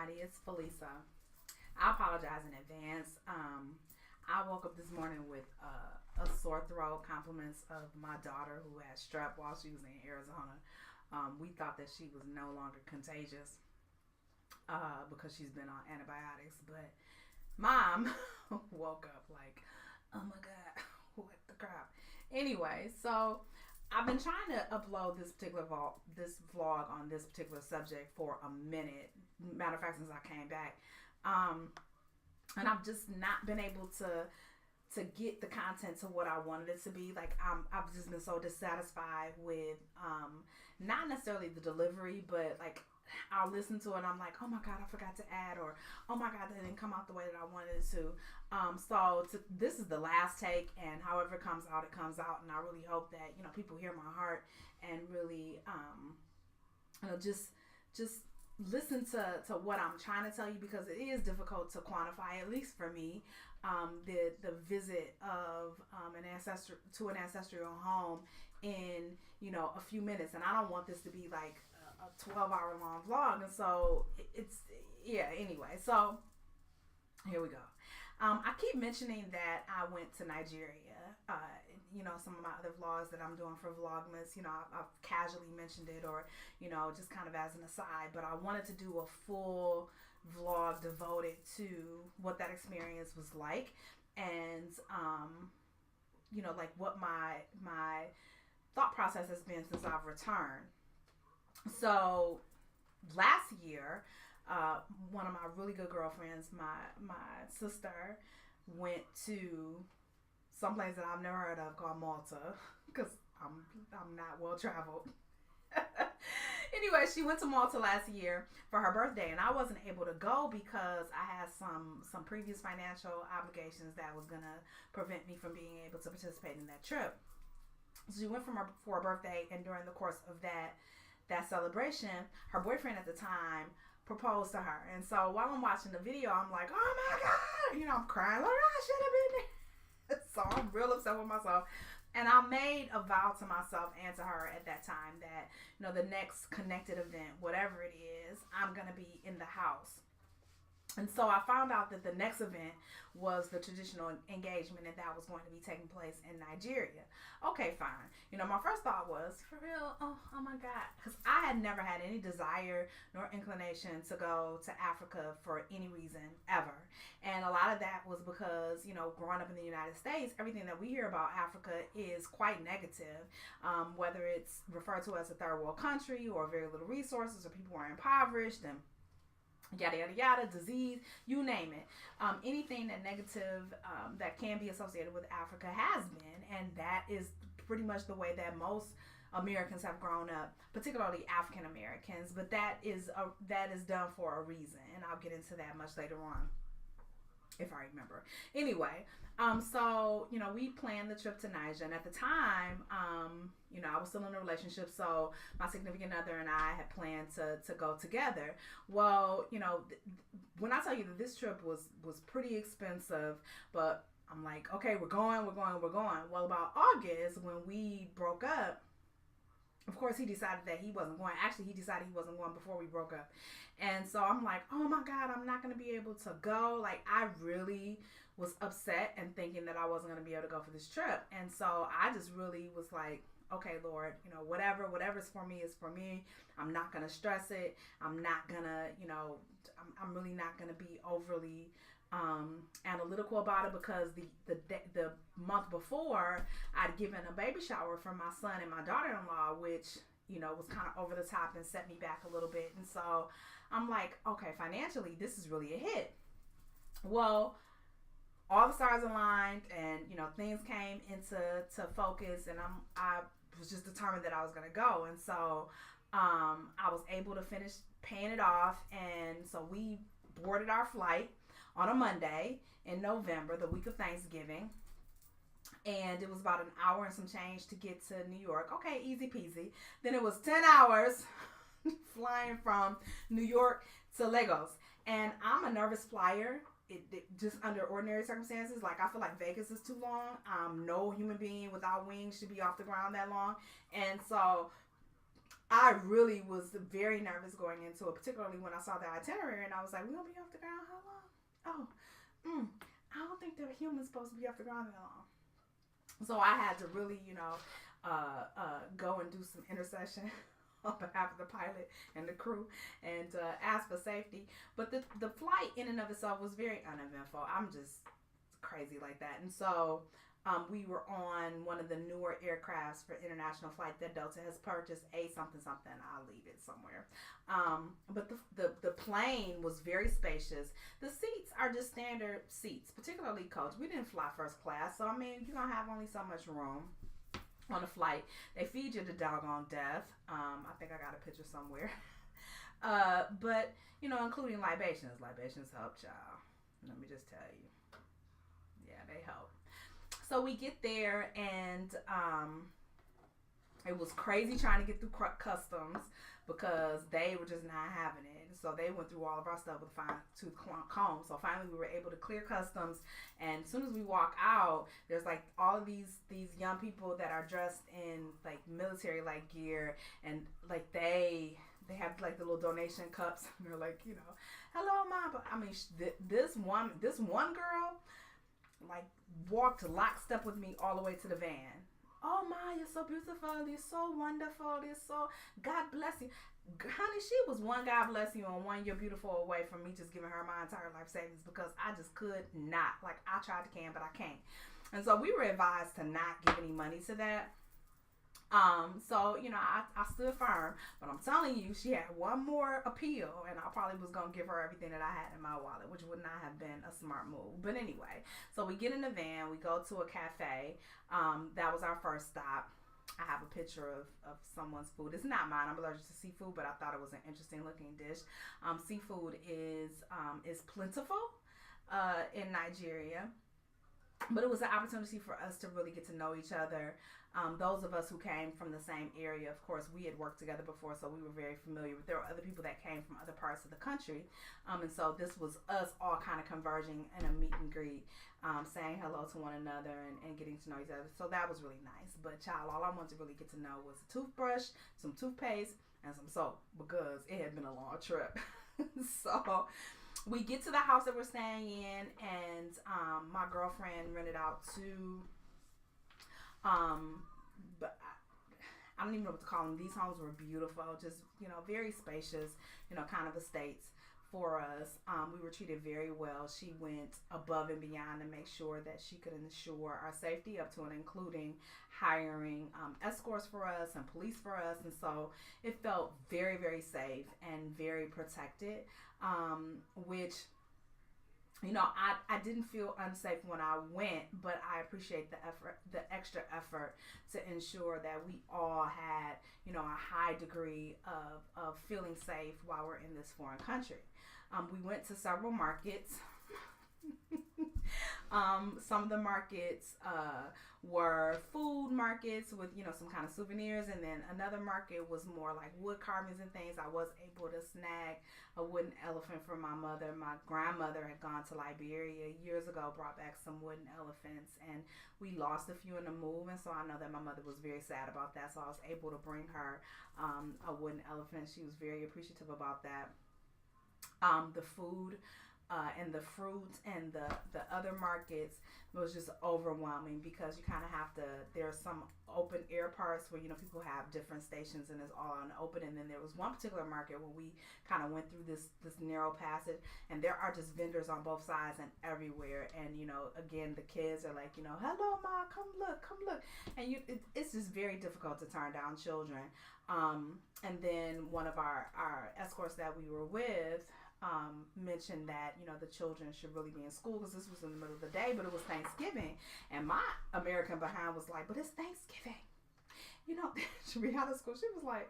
everybody. It's Felisa. I apologize in advance. I woke up this morning with a sore throat. Compliments of my daughter who had strep while she was in Arizona. We thought that she was no longer contagious because she's been on antibiotics. But mom woke up like, oh my God, what the crap? Anyway, so I've been trying to upload this particular vlog on this particular subject for a minute. Matter of fact, since I came back, and I've just not been able to get the content to what I wanted it to be. Like I've just been so dissatisfied with not necessarily the delivery, but like I'll listen to it and I'm like, oh my God, I forgot to add, or oh my God, that didn't come out the way that I wanted it to. This is the last take, and however it comes out, it comes out. And I really hope that, people hear my heart and really, just listen to what I'm trying to tell you, because it is difficult to quantify, at least for me, the visit of an ancestral home in, a few minutes. And I don't want this to be like a 12-hour long vlog. And so anyway, so here we go. I keep mentioning that I went to Nigeria. Some of my other vlogs that I'm doing for Vlogmas, I've casually mentioned it, or, just kind of as an aside, but I wanted to do a full vlog devoted to what that experience was like, and, like what my thought process has been since I've returned. So last year, one of my really good girlfriends, my sister, went to someplace that I've never heard of called Malta, because I'm not well traveled. Anyway, she went to Malta last year for her birthday, and I wasn't able to go because I had some previous financial obligations that was gonna prevent me from being able to participate in that trip. So she went for her birthday, and during the course of that celebration, her boyfriend at the time proposed to her. And so while I'm watching the video, I'm like, oh my God, I'm crying, like, I should have been there. So I'm real upset with myself. And I made a vow to myself and to her at that time that, the next connected event, whatever it is, I'm going to be in the house. And so I found out that the next event was the traditional engagement, and that was going to be taking place in Nigeria. Okay, fine. My first thought was, for real, oh my God, because I had never had any desire nor inclination to go to Africa for any reason ever. And a lot of that was because, growing up in the United States, everything that we hear about Africa is quite negative, whether it's referred to as a third world country, or very little resources, or people are impoverished, and yada yada yada, disease, you name it. Anything that negative that can be associated with Africa has been, and that is pretty much the way that most Americans have grown up, particularly African Americans. But that is done for a reason, and I'll get into that much later on, if I remember. Anyway, so we planned the trip to Niger, and at the time, I was still in a relationship, so my significant other and I had planned to go together. Well, when I tell you that this trip was pretty expensive, but I'm like, okay, we're going. Well, about August, when we broke up, of course, he decided that he wasn't going. Actually, he decided he wasn't going before we broke up. And so I'm like, oh my God, I'm not going to be able to go. Like, I really was upset and thinking that I wasn't going to be able to go for this trip. And so I just really was like, okay, Lord, whatever's for me is for me. I'm not going to stress it. I'm not going to, I'm really not going to be overly analytical about it, because the month before, I'd given a baby shower for my son and my daughter-in-law, which was kind of over the top and set me back a little bit. And so I'm like, okay, financially, this is really a hit. Well, all the stars aligned, and things came into focus, and I was just determined that I was going to go. And so I was able to finish paying it off, and so we boarded our flight on a Monday in November, the week of Thanksgiving. And it was about an hour and some change to get to New York. Okay, easy peasy. Then it was 10 hours flying from New York to Lagos. And I'm a nervous flyer. It just under ordinary circumstances, like I feel like Vegas is too long. No human being without wings should be off the ground that long. And so I really was very nervous going into it, particularly when I saw the itinerary and I was like, we're going to be off the ground how long? I don't think the human's supposed to be off the ground that long. So I had to really, go and do some intercession on behalf of the pilot and the crew and ask for safety. But the flight in and of itself was very uneventful. I'm just crazy like that. And so we were on one of the newer aircrafts for international flight that Delta has purchased, a something something. I'll leave it somewhere. But the plane was very spacious. The seats are just standard seats, particularly coach. We didn't fly first class, so I mean you're gonna have only so much room on a flight. They feed you to doggone death. I think I got a picture somewhere. But including libations. Libations help, child. Let me just tell you. Yeah, they help. So we get there, and it was crazy trying to get through customs because they were just not having it. So they went through all of our stuff with a fine-tooth comb. So finally we were able to clear customs, and as soon as we walk out, there's like all of these young people that are dressed in like military like gear, and like they have like the little donation cups, and they're like, hello, mom. But I mean, this one girl like walked lockstep with me all the way to the van. Oh my, you're so beautiful, you're so wonderful, you're so, God bless you. Honey, she was one God bless you and one you're beautiful away from me just giving her my entire life savings, because I just could not. Like, I tried to can, but I can't. And so we were advised to not give any money to that. So, I stood firm, but I'm telling you, she had one more appeal, and I probably was going to give her everything that I had in my wallet, which would not have been a smart move. But anyway, so we get in the van, we go to a cafe. That was our first stop. I have a picture of someone's food. It's not mine. I'm allergic to seafood, but I thought it was an interesting looking dish. Seafood is plentiful, in Nigeria. But it was an opportunity for us to really get to know each other. Those of us who came from the same area, of course, we had worked together before, so we were very familiar. But there were other people that came from other parts of the country. And so this was us all kind of converging in a meet and greet, saying hello to one another and getting to know each other. So that was really nice. But child, all I wanted to really get to know was a toothbrush, some toothpaste, and some soap, because it had been a long trip. So we get to the house that we're staying in, and my girlfriend rented out two, but I don't even know what to call them. These homes were beautiful, just, very spacious, kind of estates for us. We were treated very well. She went above and beyond to make sure that she could ensure our safety, up to and including hiring escorts for us and police for us. And so it felt very, very safe and very protected, which, I didn't feel unsafe when I went, but I appreciate the extra effort to ensure that we all had, a high degree of feeling safe while we're in this foreign country. We went to several markets. Some of the markets were food markets with, some kind of souvenirs, and then another market was more like wood carvings and things. I was able to snag a wooden elephant for my mother. My grandmother had gone to Liberia years ago, brought back some wooden elephants, and we lost a few in the move, and so I know that my mother was very sad about that, so I was able to bring her a wooden elephant. She was very appreciative about that. The food and the fruit and the other markets was just overwhelming, because you kind of have to, there's some open air parts where, people have different stations and it's all on open. And then there was one particular market where we kind of went through this narrow passage, and there are just vendors on both sides and everywhere. And, again, the kids are like, hello, Ma, come look. And it's just very difficult to turn down children. And then one of our escorts that we were with, mentioned that, the children should really be in school, because this was in the middle of the day, but it was Thanksgiving. And my American behind was like, but it's Thanksgiving. Should be out of school. She was like,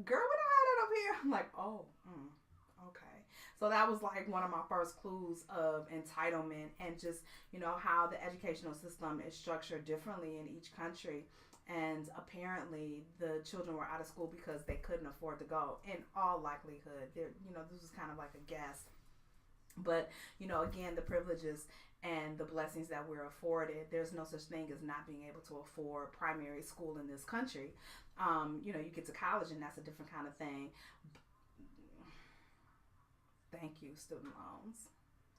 girl, we don't have that up here. I'm like, oh, okay. So that was like one of my first clues of entitlement, and just, how the educational system is structured differently in each country. And apparently the children were out of school because they couldn't afford to go, in all likelihood. This was kind of like a guess. But, again, the privileges and the blessings that we're afforded. There's no such thing as not being able to afford primary school in this country. You know, you get to college and that's a different kind of thing. Thank you, student loans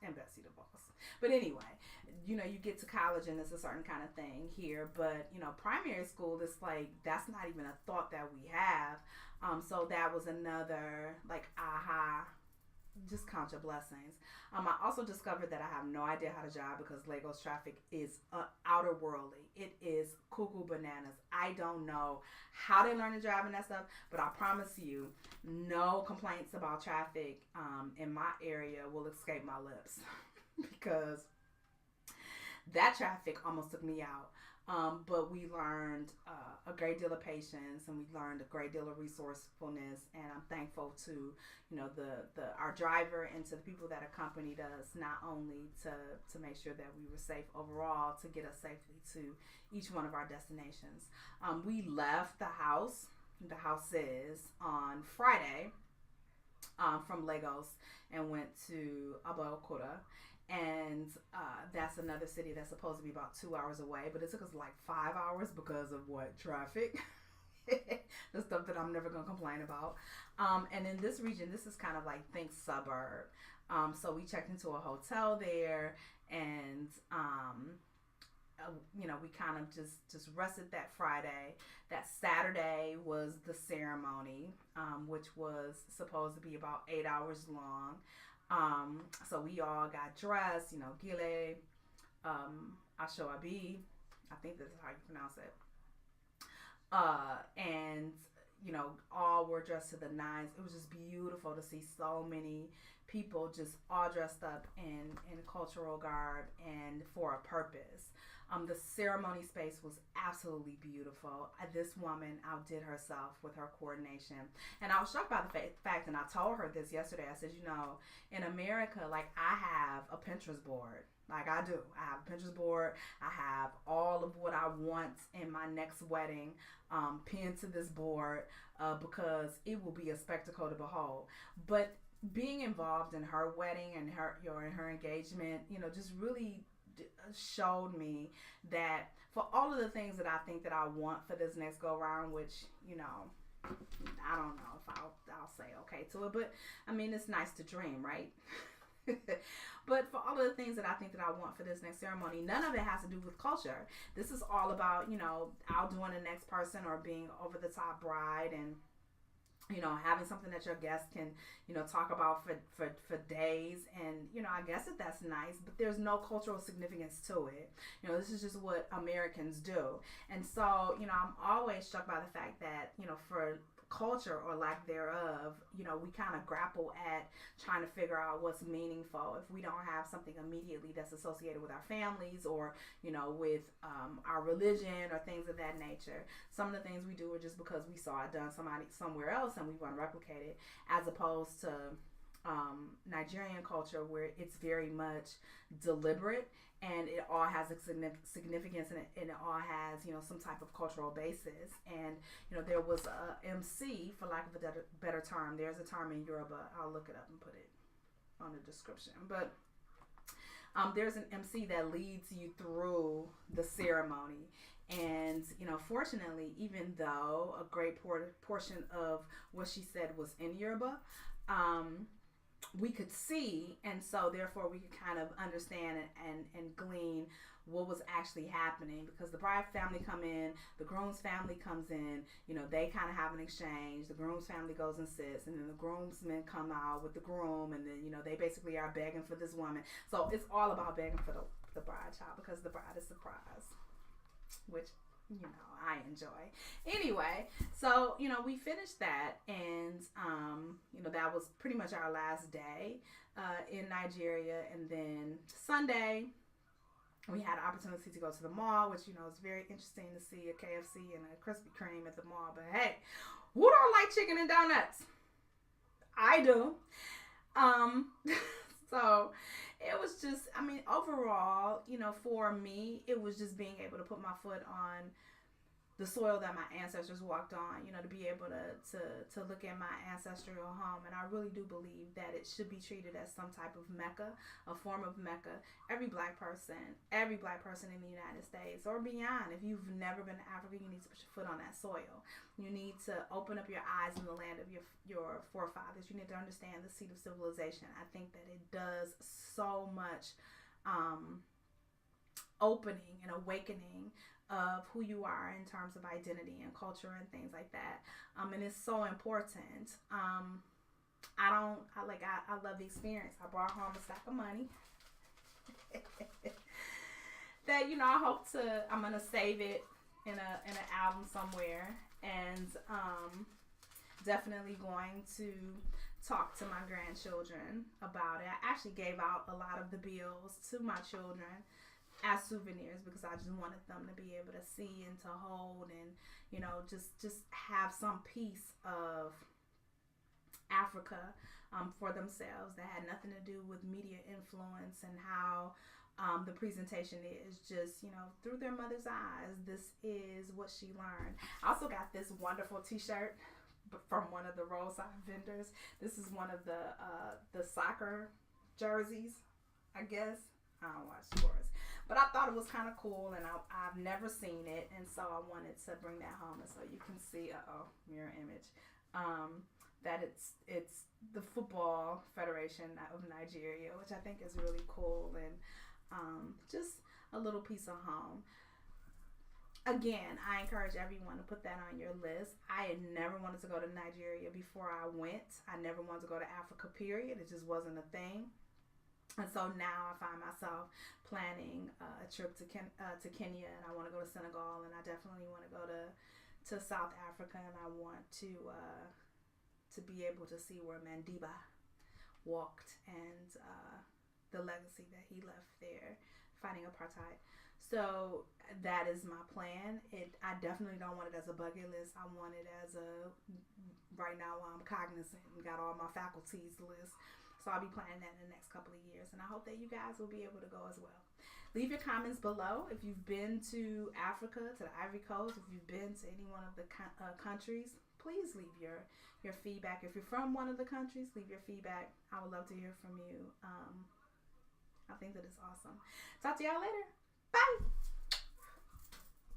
and Betsy DeVos. But anyway, you know, you get to college and it's a certain kind of thing here. But, you know, primary school, it's like, that's not even a thought that we have. So that was another, like, aha, just count your blessings. I also discovered that I have no idea how to drive because Lagos traffic is outer worldly. It is cuckoo bananas. I don't know how they learn to drive and that stuff, but I promise you, no complaints about traffic in my area will escape my lips because that traffic almost took me out. But we learned a great deal of patience, and we learned a great deal of resourcefulness, and I'm thankful to, you know, our driver and to the people that accompanied us, not only to make sure that we were safe overall, to get us safely to each one of our destinations. We left the houses on Friday from Lagos and went to Abeokuta. And that's another city that's supposed to be about 2 hours away, but it took us like 5 hours because of what? Traffic. The stuff that I'm never going to complain about. And in this region, this is kind of like, think suburb. So we checked into a hotel there, and you know, we kind of just rested that Friday. That Saturday was the ceremony, which was supposed to be about 8 hours long. So we all got dressed, you know, Gile, Ashoabi, I think this is how you pronounce it. And, you know, all were dressed to the nines. It was just beautiful to see so many people just all dressed up in cultural garb and for a purpose. The ceremony space was absolutely beautiful. This woman outdid herself with her coordination. And I was shocked by the fact, and I told her this yesterday, I said, you know, in America, like, I have a Pinterest board. Like, I do. I have a Pinterest board. I have all of what I want in my next wedding pinned to this board because it will be a spectacle to behold. But being involved in her wedding and her engagement, you know, just really showed me that for all of the things that I think that I want for this next go round, which, you know, I don't know if I'll say okay to it, but I mean, it's nice to dream, right? But for all of the things that I think that I want for this next ceremony, none of it has to do with culture. This is all about, you know, outdoing the next person or being over the top bride, and, you know, having something that your guests can, you know, talk about for days. And, you know, I guess that's nice, but there's no cultural significance to it. You know, this is just what Americans do. And so, you know, I'm always struck by the fact that, you know, for culture or lack thereof, you know, we kind of grapple at trying to figure out what's meaningful if we don't have something immediately that's associated with our families or, you know, with our religion or things of that nature. Some of the things we do are just because we saw it done somewhere else and we want to replicate it, as opposed to Nigerian culture, where it's very much deliberate and it all has a significance, and it all has, you know, some type of cultural basis. And, you know, there was a MC, for lack of a better term. There's a term in Yoruba. I'll look it up and put it on the description. But there's an MC that leads you through the ceremony. And, you know, fortunately, even though a great portion of what she said was in Yoruba, we could see, and so therefore we could kind of understand and glean what was actually happening, because the bride family come in, the groom's family comes in, you know, they kind of have an exchange, the groom's family goes and sits, and then the groomsmen come out with the groom, and then, you know, they basically are begging for this woman. So it's all about begging for the bride child, because the bride is surprised, which, you know, I enjoy. Anyway, so, you know, we finished that, and, you know, that was pretty much our last day in Nigeria. And then Sunday, we had an opportunity to go to the mall, which, you know, is very interesting to see a KFC and a Krispy Kreme at the mall. But hey, who don't like chicken and donuts? I do. So it was just, I mean, overall, you know, for me, it was just being able to put my foot on the soil that my ancestors walked on, you know, to be able to look at my ancestral home. And I really do believe that it should be treated as some type of Mecca, a form of Mecca. Every black person in the United States or beyond, if you've never been to Africa, you need to put your foot on that soil. You need to open up your eyes in the land of your forefathers. You need to understand the seat of civilization. I think that it does so much opening and awakening of who you are in terms of identity and culture and things like that. And it's so important. I love the experience. I brought home a stack of money that, you know, I'm going to save it in an album somewhere, and definitely going to talk to my grandchildren about it. I actually gave out a lot of the bills to my children as souvenirs because I just wanted them to be able to see and to hold and, you know, just have some piece of Africa for themselves that had nothing to do with media influence and how the presentation is just, you know, through their mother's eyes. This is what she learned. I also got this wonderful t-shirt from one of the roadside vendors. This is one of the soccer jerseys, I guess. I don't watch sports, but I thought it was kind of cool, and I've never seen it, and so I wanted to bring that home, and so you can see, mirror image, that it's the Football Federation of Nigeria, which I think is really cool, and just a little piece of home. Again, I encourage everyone to put that on your list. I had never wanted to go to Nigeria before I went. I never wanted to go to Africa, period. It just wasn't a thing. And so now I find myself planning a trip to Kenya, and I want to go to Senegal, and I definitely want to go to South Africa, and I want to be able to see where Mandiba walked and the legacy that he left there fighting apartheid. So that is my plan. I definitely don't want it as a bucket list. I want it as right now I'm cognizant and got all my faculties list. So I'll be planning that in the next couple of years. And I hope that you guys will be able to go as well. Leave your comments below. If you've been to Africa, to the Ivory Coast, if you've been to any one of the countries, please leave your feedback. If you're from one of the countries, leave your feedback. I would love to hear from you. I think that it's awesome. Talk to y'all later. Bye.